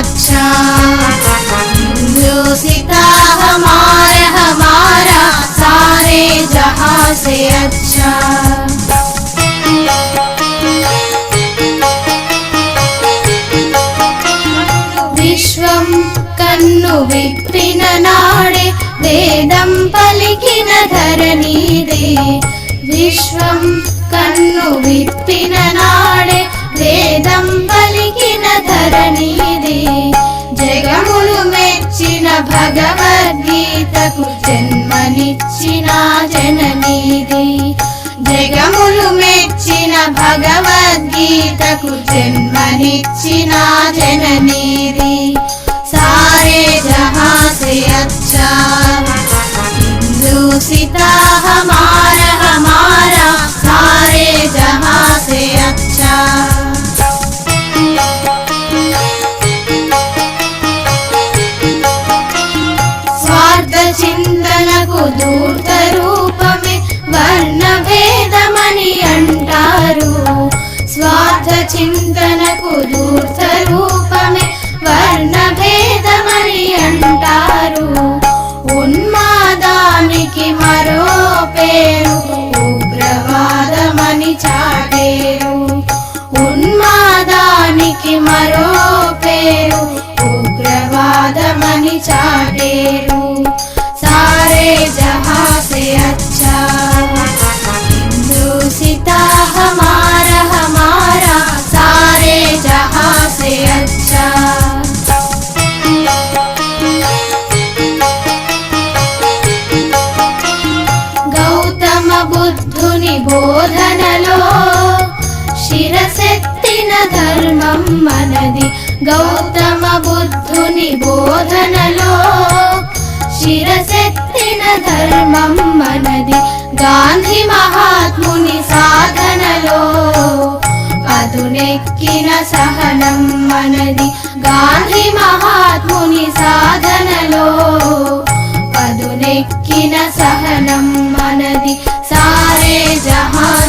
अच्छा। हिंदुस्ता हमारा सारे जहां से अच्छा। విశ్వం కన్ను విప్పిన నాడే వేదం పలికిన ధరణిదే। విశ్వం కన్ను విప్పిన నాడే వేదం పలికిన ధరణిదే। జగములు మెచ్చిన భగవద్గీతకు జన్మనిచ్చిన జననీదే। జగములు మెచ్చిన భగవద్గీతకు జన్మనిచ్చిన జననీదే। सारे जहां से अच्छा। हिंदुस्ता हमारा सारे जहां से अच्छा। स्वार्थ चिंतनకు ధూర్త రూపమే వర్ణ భేదమని అంటారు। స్వార్థ చింతనకు ధూర్త రూపమే వర్ణ భేదమని అంటారు। ఉన్మాదానికి మరో పేరు ఉగ్రవాదమని చాటేరు। ఉన్మాదానికి మరో పేరు ఉగ్రవాదమని చాటేరు। सारे जहां से अच्छा। हिंदुस्ता हमारा सारे जहां से अच्छा। గౌతమ బుద్ధుని బోధనలో శిరసెత్తిన ధర్మం మనది। గౌతమ బుద్ధుని బోధనలో శిరసెత్తిన ధర్మం మనది। గాంధీ మహాత్ముని సాధనలో పదునెక్కిన సహనం మనది। గాంధీ మహాత్ముని సాధనలో పదునెక్కిన సహనం మనది। सारे जहां